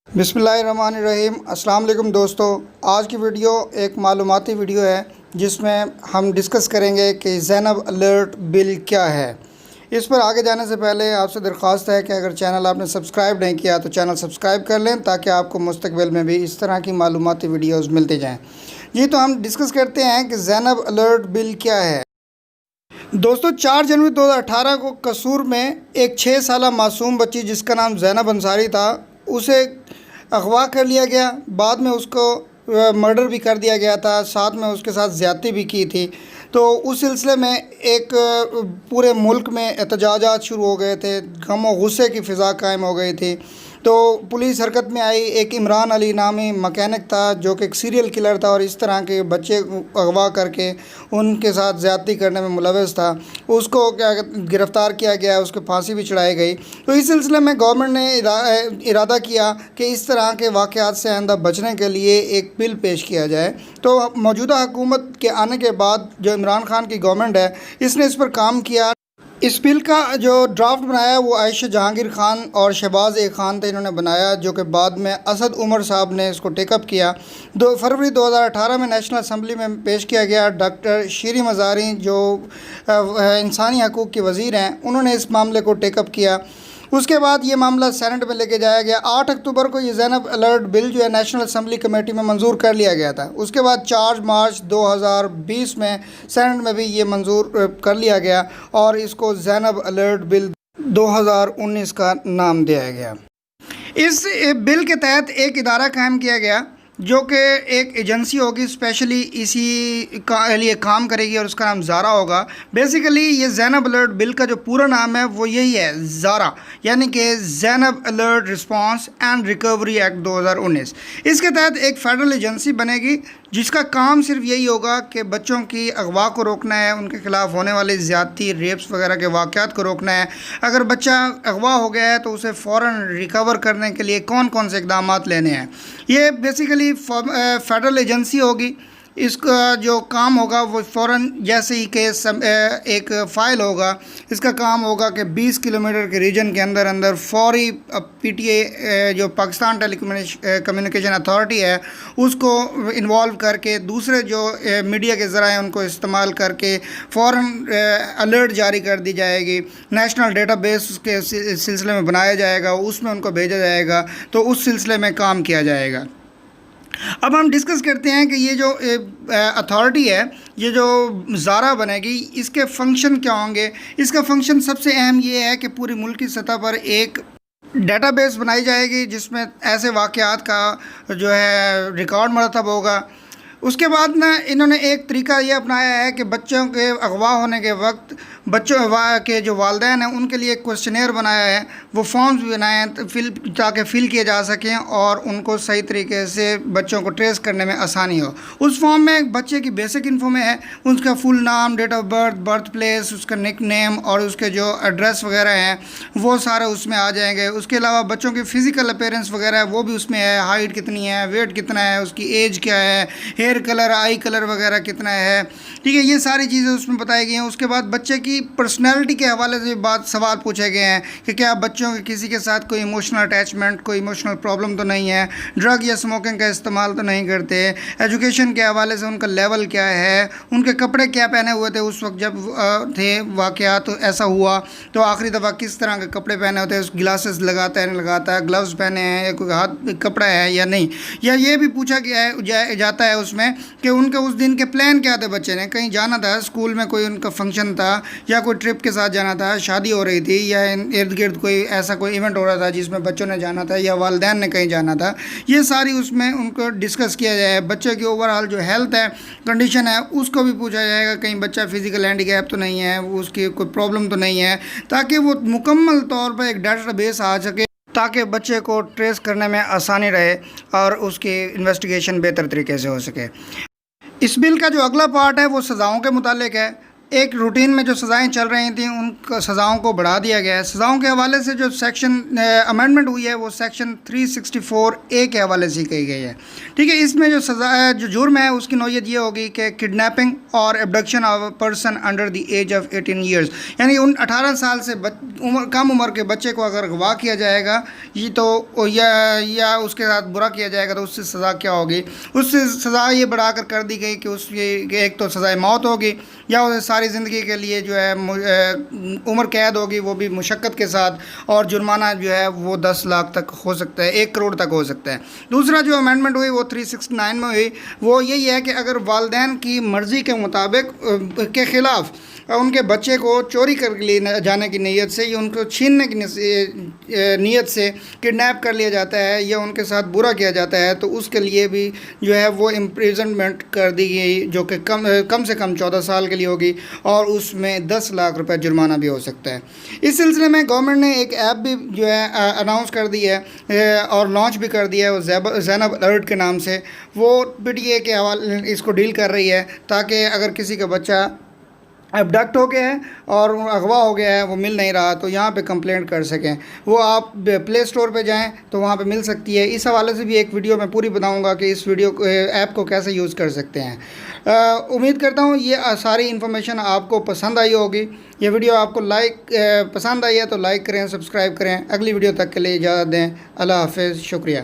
بسم اللہ الرحمن الرحیم۔ السلام علیکم دوستو، آج کی ویڈیو ایک معلوماتی ویڈیو ہے جس میں ہم ڈسکس کریں گے کہ زینب الرٹ بل کیا ہے۔ اس پر آگے جانے سے پہلے آپ سے درخواست ہے کہ اگر چینل آپ نے سبسکرائب نہیں کیا تو چینل سبسکرائب کر لیں تاکہ آپ کو مستقبل میں بھی اس طرح کی معلوماتی ویڈیوز ملتی جائیں۔ جی تو ہم ڈسکس کرتے ہیں کہ زینب الرٹ بل کیا ہے۔ دوستو 4 جنوری 2018 کو قصور میں ایک 6 سالہ معصوم بچی جس کا نام زینب انصاری تھا، اسے اغوا کر لیا گیا۔ بعد میں اس کو مرڈر بھی کر دیا گیا تھا، ساتھ میں اس کے ساتھ زیادتی بھی کی تھی۔ تو اس سلسلے میں ایک پورے ملک میں احتجاجات شروع ہو گئے تھے، غم و غصے کی فضا قائم ہو گئی تھی۔ تو پولیس حرکت میں آئی۔ ایک عمران علی نامی مکینک تھا جو کہ ایک سیریل کلر تھا اور اس طرح کے بچے اغوا کر کے ان کے ساتھ زیادتی کرنے میں ملوث تھا، اس کو گرفتار کیا گیا، اس کو پھانسی بھی چڑھائی گئی۔ تو اس سلسلے میں گورنمنٹ نے ارادہ کیا کہ اس طرح کے واقعات سے آئندہ بچنے کے لیے ایک بل پیش کیا جائے۔ تو موجودہ حکومت کے آنے کے بعد جو عمران خان کی گورنمنٹ ہے اس نے اس پر کام کیا۔ اس بل کا جو ڈرافٹ بنایا وہ عائشہ جہانگیر خان اور شہباز اے خان تھے، انہوں نے بنایا، جو کہ بعد میں اسد عمر صاحب نے اس کو ٹیک اپ کیا۔ 2 فروری 2018 میں نیشنل اسمبلی میں پیش کیا گیا۔ ڈاکٹر شیریں مزاری جو انسانی حقوق کی وزیر ہیں، انہوں نے اس معاملے کو ٹیک اپ کیا۔ اس کے بعد یہ معاملہ سینٹ میں لے کے جایا گیا۔ 8 اکتوبر کو یہ زینب الرٹ بل جو ہے نیشنل اسمبلی کمیٹی میں منظور کر لیا گیا تھا۔ اس کے بعد 4 مارچ 2020 میں سینٹ میں بھی یہ منظور کر لیا گیا اور اس کو زینب الرٹ بل 2019 کا نام دیا گیا۔ اس بل کے تحت ایک ادارہ قائم کیا گیا جو کہ ایک ایجنسی ہوگی، اسپیشلی اسی کا لیے کام کرے گی اور اس کا نام زارا ہوگا۔ بیسیکلی یہ زینب الرٹ بل کا جو پورا نام ہے وہ یہی ہے، زارا، یعنی کہ Zainab alert response and recovery act 2019۔ اس کے تحت ایک فیڈرل ایجنسی بنے گی جس کا کام صرف یہی ہوگا کہ بچوں کی اغوا کو روکنا ہے، ان کے خلاف ہونے والی زیادتی، ریپس وغیرہ کے واقعات کو روکنا ہے۔ اگر بچہ اغوا ہو گیا ہے تو اسے فوراً ریکور کرنے کے لیے کون کون سے اقدامات لینے ہیں۔ یہ بیسیکلی فیڈرل ایجنسی ہوگی۔ اس کا جو کام ہوگا وہ فوراً جیسے ہی کہ ایک فائل ہوگا، اس کا کام ہوگا کہ 20 کلومیٹر کے ریجن کے اندر فوری پی ٹی اے جو پاکستان ٹیلی کمیونیکیشن اتھارٹی ہے اس کو انوالو کر کے، دوسرے جو میڈیا کے ذرائع ان کو استعمال کر کے فوراً الرٹ جاری کر دی جائے گی۔ نیشنل ڈیٹا بیس کے سلسلے میں بنایا جائے گا، اس میں ان کو بھیجا جائے گا، تو اس سلسلے میں کام کیا جائے گا۔ اب ہم ڈسکس کرتے ہیں کہ یہ جو اتھارٹی ہے، یہ جو زارا بنے گی، اس کے فنکشن کیا ہوں گے۔ اس کا فنکشن سب سے اہم یہ ہے کہ پوری ملکی سطح پر ایک ڈیٹا بیس بنائی جائے گی جس میں ایسے واقعات کا جو ہے ریکارڈ مرتب ہوگا۔ اس کے بعد انہوں نے ایک طریقہ یہ اپنایا ہے کہ بچوں کے اغوا ہونے کے وقت بچوں کے جو والدین ہیں ان کے لیے ایک کوسچنیئر بنایا ہے، وہ فارمز بھی بنائے ہیں تاکہ فل کیے جا سکیں اور ان کو صحیح طریقے سے بچوں کو ٹریس کرنے میں آسانی ہو۔ اس فارم میں بچے کی بیسک انفو میں ہے، اس کا فل نام، date of birth, birth place, اس کا نک نیم اور اس کے جو ایڈریس وغیرہ ہیں وہ سارے اس میں آ جائیں گے۔ اس کے علاوہ بچوں کی فزیکل اپیرنس وغیرہ ہے وہ بھی اس میں ہے، ہائٹ کتنی ہے، ویٹ کتنا ہے، اس کی ایج کیا ہے، ہیئر کلر، آئی کلر وغیرہ کتنا ہے، ٹھیک ہے، یہ ساری چیزیں اس میں بتائی گئی ہیں۔ اس کے بعد بچے کی پرسنالٹی کے حوالے سے سوال پوچھے گئے ہیں کہ کیا بچوں کے کسی کے ساتھ کوئی ایموشنل اٹیچمنٹ، کوئی ایموشنل پرابلم تو نہیں ہے، ڈرگ یا اسموکنگ کا استعمال تو نہیں کرتے، ایجوکیشن کے حوالے سے ان کا لیول کیا ہے، ان کے کپڑے کیا پہنے ہوئے تھے اس وقت جب تھے واقعات ایسا ہوا تو آخری دفعہ کس طرح کے کپڑے پہنے ہوتے ہیں، گلاسز لگاتا ہے نہیں لگاتا ہے، گلوز پہنے ہیں یا کوئی ہاتھ کپڑا ہے یا نہیں، یا یہ بھی پوچھا جاتا ہے اس میں کہ ان کے اس دن کے پلان کیا تھے۔ بچے نے کہیں جانا تھا، اسکول میں کوئی ان کا فنکشن تھا یا کوئی ٹرپ کے ساتھ جانا تھا، شادی ہو رہی تھی یا ارد گرد کوئی ایسا کوئی ایونٹ ہو رہا تھا جس میں بچوں نے جانا تھا یا والدین نے کہیں جانا تھا، یہ ساری اس میں ان کو ڈسکس کیا جائے۔ بچے کی اوور آل جو ہیلتھ ہے، کنڈیشن ہے، اس کو بھی پوچھا جائے گا، کہیں بچہ فزیکل ہینڈیکیپ تو نہیں ہے، اس کی کوئی پرابلم تو نہیں ہے، تاکہ وہ مکمل طور پر ایک ڈیٹا بیس آ سکے تاکہ بچے کو ٹریس کرنے میں آسانی رہے اور اس کی انویسٹیگیشن بہتر طریقے سے ہو سکے۔ اس بل کا جو اگلا پارٹ ہے وہ سزاؤں کے متعلق ہے۔ ایک روٹین میں جو سزائیں چل رہی تھیں ان سزاؤں کو بڑھا دیا گیا ہے۔ سزاؤں کے حوالے سے جو سیکشن امینڈمنٹ ہوئی ہے وہ سیکشن 364A کے حوالے سے کی گئی ہے، ٹھیک ہے۔ اس میں جو سزا جو جرم ہے اس کی نوعیت یہ ہوگی کہ کڈنیپنگ اور abduction of a person under the age of 18 years, یعنی ان 18 سال سے کم عمر کے بچے کو اگر اغوا کیا جائے گا یہ تو یا اس کے ساتھ برا کیا جائے گا تو اس سے سزا کیا ہوگی؟ اس سے سزا یہ بڑھا کر دی گئی کہ اس کی ایک تو سزائے موت ہوگی یا اسے ساری زندگی کے لیے جو ہے عمر قید ہوگی، وہ بھی مشقت کے ساتھ، اور جرمانہ جو ہے وہ 10 لاکھ تک ہو سکتا ہے، 1 کروڑ تک ہو سکتا ہے۔ دوسرا جو امینڈمنٹ ہوئی وہ 369 میں ہوئی، وہ یہی ہے کہ اگر والدین کی مرضی کے مطابق کے خلاف ان کے بچے کو چوری کر لے جانے کی نیت سے یا ان کو چھیننے کی نیت سے کڈنیپ کر لیا جاتا ہے یا ان کے ساتھ برا کیا جاتا ہے تو اس کے لیے بھی جو ہے وہ امپریزنمنٹ کر دی گئی، جو کہ کم سے کم 14 سال کے لیے ہوگی، اور اس میں 10 لاکھ روپے جرمانہ بھی ہو سکتا ہے۔ اس سلسلے میں گورنمنٹ نے ایک ایپ بھی جو ہے اناؤنس کر دی ہے اور لانچ بھی کر دیا ہے، وہ زینب الرٹ کے نام سے، وہ PTA کے حوالے اس کو ڈیل کر رہی ہے تاکہ اگر کسی کا بچہ ابڈکٹ ہو گیا ہے اور اغوا ہو گیا ہے، وہ مل نہیں رہا، تو یہاں پہ کمپلینٹ کر سکیں۔ وہ آپ پلے اسٹور پہ جائیں تو وہاں پہ مل سکتی ہے۔ اس حوالے سے بھی ایک ویڈیو میں پوری بتاؤں گا کہ اس ایپ کو کیسے یوز کر سکتے ہیں۔ امید کرتا ہوں یہ ساری انفارمیشن آپ کو پسند آئی ہوگی۔ یہ ویڈیو آپ کو پسند آئی ہے تو لائک کریں، سبسکرائب کریں۔ اگلی ویڈیو تک کے لیے اجازت دیں۔ اللہ حافظ، شکریہ۔